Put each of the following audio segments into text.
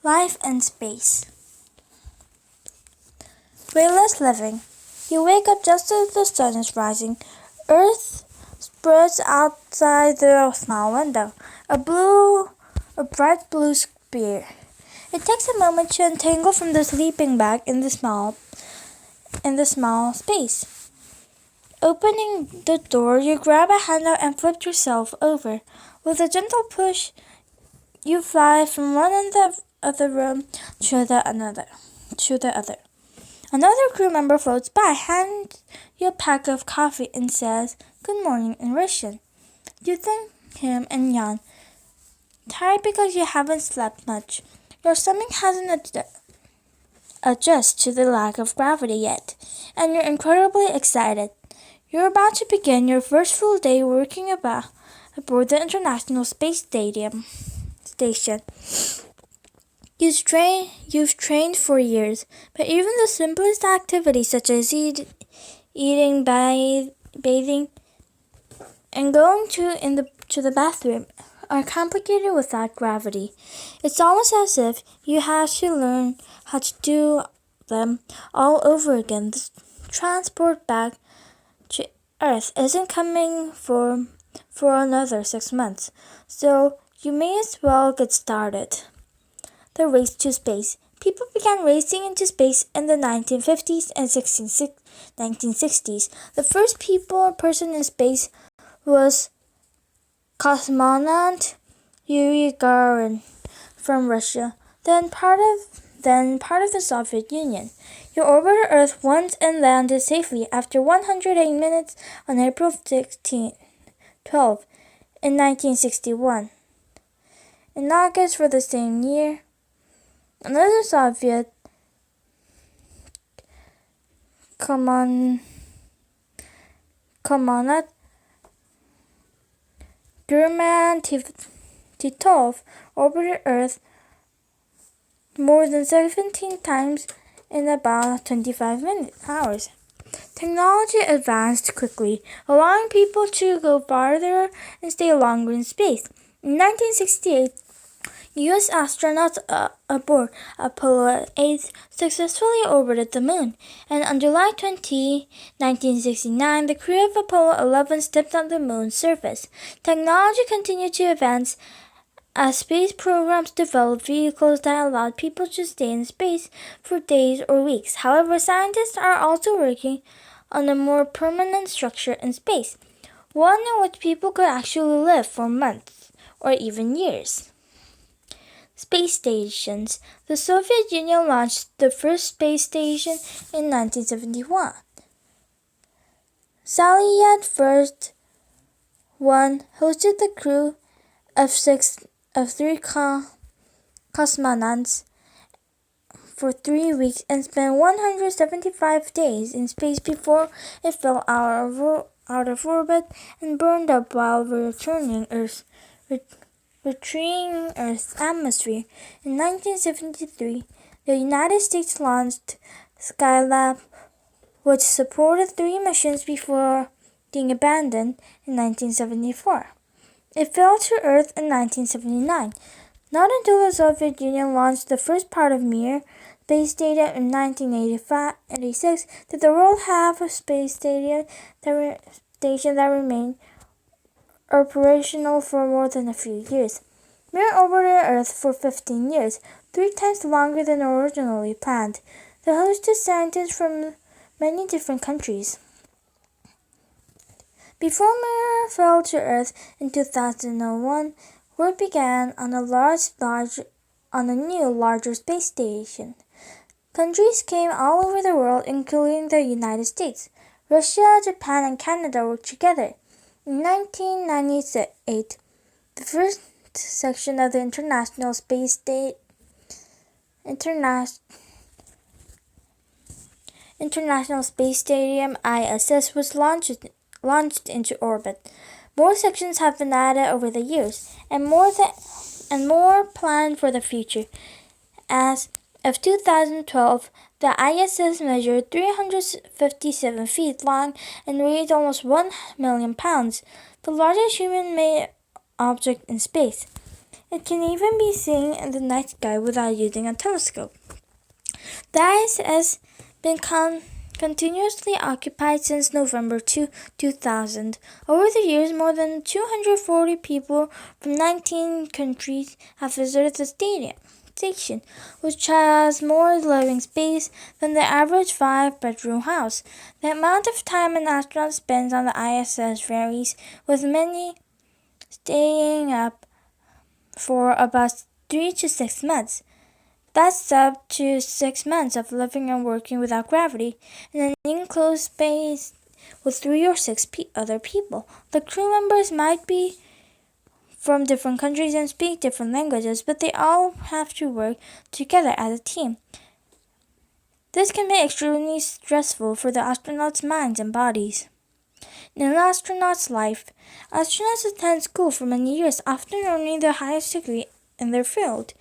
Life in space. Weightless living. You wake up just as the sun is rising. Earth spreads outside the small window. A bright blue sphere. It takes a moment to untangle from the sleeping bag in the small space. Opening the door, you grab a handle and flip yourself over. With a gentle push, you fly from one end of the room to the other. Another crew member floats by, hands you a pack of coffee, and says, "Good morning" in Russian. You thank him and yawn, tired because you haven't slept much. Your stomach hasn't adjusted to the lack of gravity yet, and you're incredibly excited. You're about to begin your first full day working aboard the International Space Station. You've trained for years, but even the simplest activities such as eating, bathing, and going to the bathroom are complicated without gravity. It's almost as if you have to learn how to do them all over again. The transport back to Earth isn't coming for another 6 months, so you may as well get started. The race to space. People began racing into space in the 1950s and 1960s. The first person in space was cosmonaut Yuri Gagarin from Russia, then part of the Soviet Union. He orbited Earth once and landed safely after 108 minutes on April 12 in 1961. In August for the same year, another Soviet cosmonaut, German Titov, orbited Earth more than 17 times in about 25 hours. Technology advanced quickly, allowing people to go farther and stay longer in space. In 1968, U.S. astronauts aboard Apollo 8 successfully orbited the moon, and on July 20, 1969, the crew of Apollo 11 stepped on the moon's surface. Technology continued to advance as space programs developed vehicles that allowed people to stay in space for days or weeks. However, scientists are also working on a more permanent structure in space, one in which people could actually live for months or even years. Space stations. The Soviet Union launched the first space station in 1971. Salyut First 1 hosted the crew of three cosmonauts for 3 weeks and spent 175 days in space before it fell out of orbit and burned up while returning Earth's atmosphere. In 1973, the United States launched Skylab, which supported 3 missions before being abandoned in 1974. It fell to Earth in 1979. Not until the Soviet Union launched the first part of Mir space station in 1986 did the world have a space station that remained operational for more than a few years. Mir orbited Earth for 15 years, 3 times longer than originally planned. They hosted scientists from many different countries. Before Mir fell to Earth in 2001, work began on a new, larger space station. Countries came all over the world, including the United States. Russia, Japan, and Canada worked together. In 1998, the first section of the International Space Stadium ISS was launched into orbit. More sections have been added over the years, and more planned for the future. As of 2012, the ISS measured 357 feet long and weighed almost 1 million pounds, the largest human-made object in space. It can even be seen in the night sky without using a telescope. The ISS has been continuously occupied since November 2000. Over the years, more than 240 people from 19 countries have visited the station, which has more living space than the average 5-bedroom house. The amount of time an astronaut spends on the ISS varies, with many staying up for about 3 to 6 months. That's up to 6 months of living and working without gravity in an enclosed space with 3 or 6 other people. The crew members might be from different countries and speak different languages, but they all have to work together as a team. This can be extremely stressful for the astronauts' minds and bodies. In an astronaut's life, astronauts attend school for many years, often earning the highest degree in their field.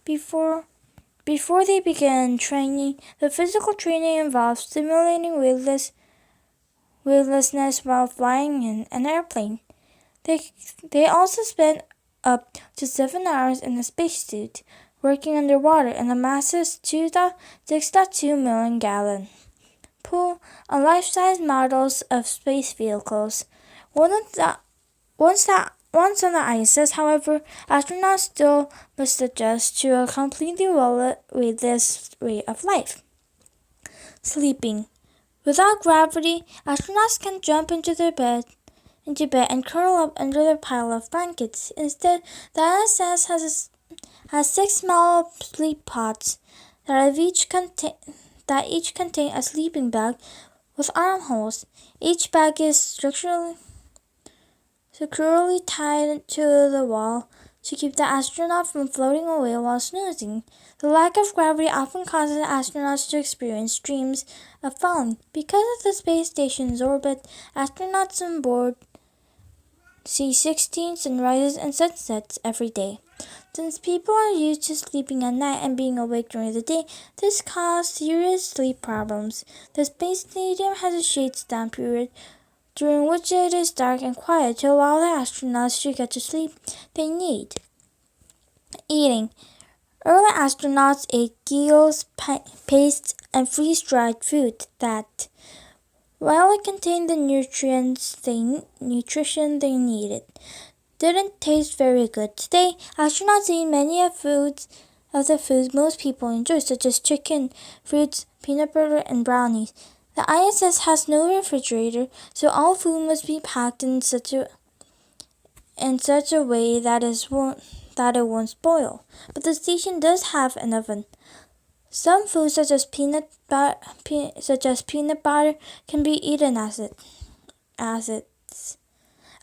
Before they begin training, the physical training involves simulating weightlessness while flying in an airplane. They also spend up to 7 hours in a spacesuit, working underwater in a massive 6.2 million gallon pool on life-size models of space vehicles. Once on the ISS, however, astronauts still must adjust to a completely weightless way of life. Sleeping. Without gravity, astronauts can jump into bed and curl up under their pile of blankets. Instead, the ISS has 6 small sleep pods that each contain a sleeping bag with armholes. Each bag is securely tied to the wall to keep the astronaut from floating away while snoozing. The lack of gravity often causes astronauts to experience dreams of falling. Because of the space station's orbit, astronauts on board see 16 sunrises and sunsets every day. Since people are used to sleeping at night and being awake during the day, this causes serious sleep problems. The space station has a shade-down period during which it is dark and quiet to allow the astronauts to get the sleep they need. Eating. Early astronauts ate gills, paste, and freeze-dried food that, while it contained the nutrition they needed, didn't taste very good. Today, astronauts eat many of the foods most people enjoy, such as chicken, fruits, peanut butter, and brownies. The ISS has no refrigerator, so all food must be packed in such a way that it won't spoil. But the station does have an oven. Some foods, such as peanut butter, can be eaten as it.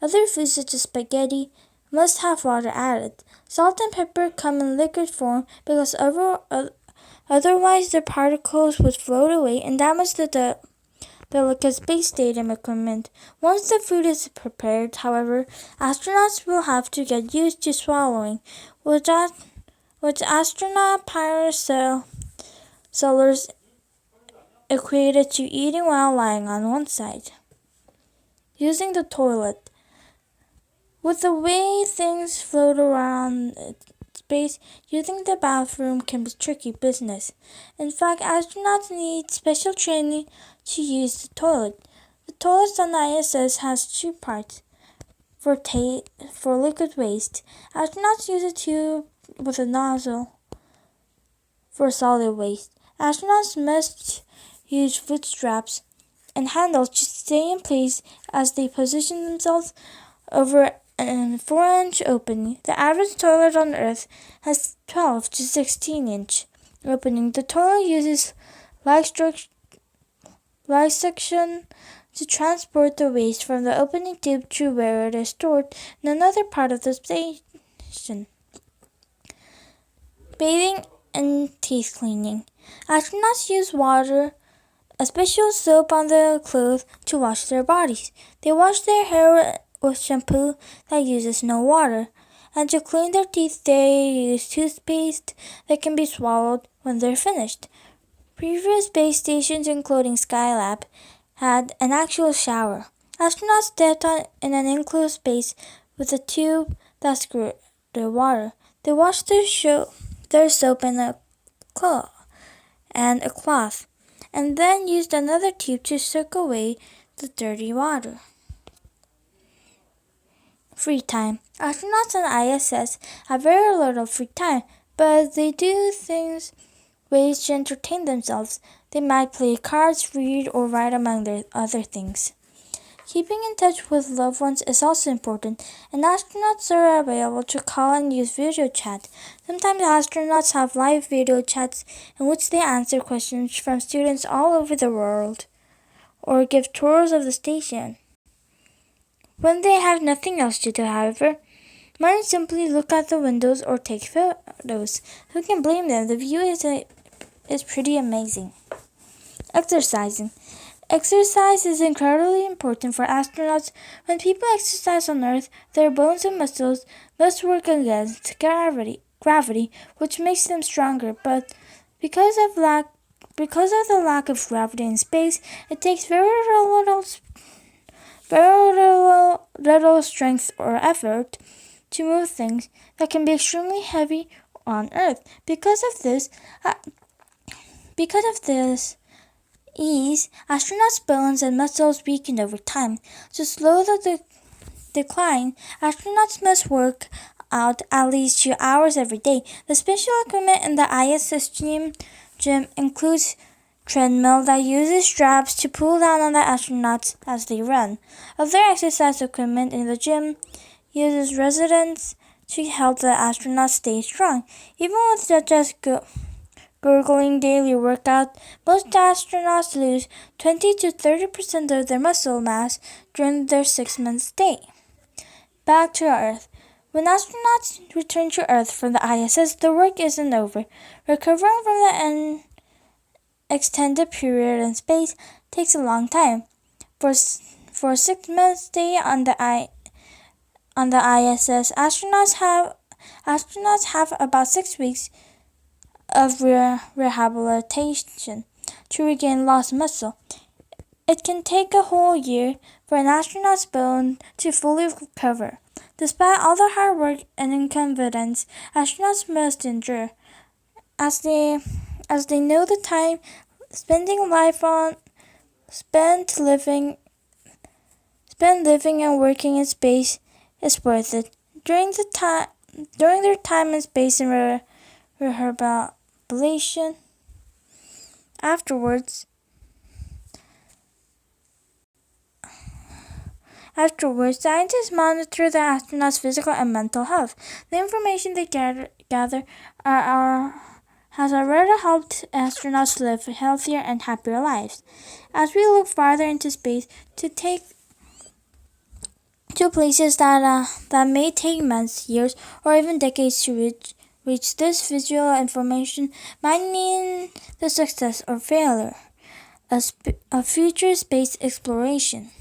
Other foods, such as spaghetti, must have water added. Salt and pepper come in liquid form because otherwise the particles would float away and damage the delicate space station equipment. Once the food is prepared, however, astronauts will have to get used to swallowing, which astronaut parasailors equated to eating while lying on one side. Using the toilet. With the way things float around space, using the bathroom can be tricky business. In fact, astronauts need special training to use the toilet. The toilet on the ISS has 2 parts. For liquid waste, astronauts use a tube with a nozzle. For solid waste, astronauts must use foot straps and handles to stay in place as they position themselves over a 4-inch opening. The average toilet on Earth has 12 to 16-inch opening. The toilet uses light suction to transport the waste from the opening tube to where it is stored in another part of the station. Bathing and teeth cleaning. Astronauts use water, a special soap on their clothes, to wash their bodies. They wash their hair with shampoo that uses no water, and to clean their teeth they use toothpaste that can be swallowed when they're finished. Previous space stations, including Skylab, had an actual shower. Astronauts stepped in an enclosed space with a tube that the water. They wash their soap in a cloth, and then used another tube to soak away the dirty water. Free time. Astronauts on ISS have very little free time, but they do ways to entertain themselves. They might play cards, read, or write among their other things. Keeping in touch with loved ones is also important, and astronauts are available to call and use video chat. Sometimes astronauts have live video chats in which they answer questions from students all over the world or give tours of the station. When they have nothing else to do, however, many simply look out the windows or take photos. Who can blame them? The view is pretty amazing. Exercising. Exercise is incredibly important for astronauts. When people exercise on Earth, their bones and muscles must work against gravity, which makes them stronger. But because of the lack of gravity in space, it takes very little strength or effort to move things that can be extremely heavy on Earth. Because of this ease, astronauts' bones and muscles weaken over time. To slow the decline, astronauts must work out at least 2 hours every day. The special equipment in the ISS gym includes treadmill that uses straps to pull down on the astronauts as they run. Other exercise equipment in the gym uses resistance to help the astronauts stay strong. Even with such as gurgling daily workout, most astronauts lose 20 to 30% of their muscle mass during their 6-month stay. Back to Earth. When astronauts return to Earth from the ISS, the work isn't over. Recovering from the extended period in space takes a long time. For a 6-month stay on the ISS, astronauts have about 6 weeks of rehabilitation to regain lost muscle. It can take a whole year for an astronaut's bone to fully recover. Despite all the hard work and inconvenience astronauts must endure, as they know the time spent living and working in space is worth it. During their time in space and rehabilitation afterwards, scientists monitor the astronauts' physical and mental health. The information they gather has already helped astronauts live healthier and happier lives. As we look farther into space to places that may take months, years, or even decades to reach, this visual information might mean the success or failure of future space exploration.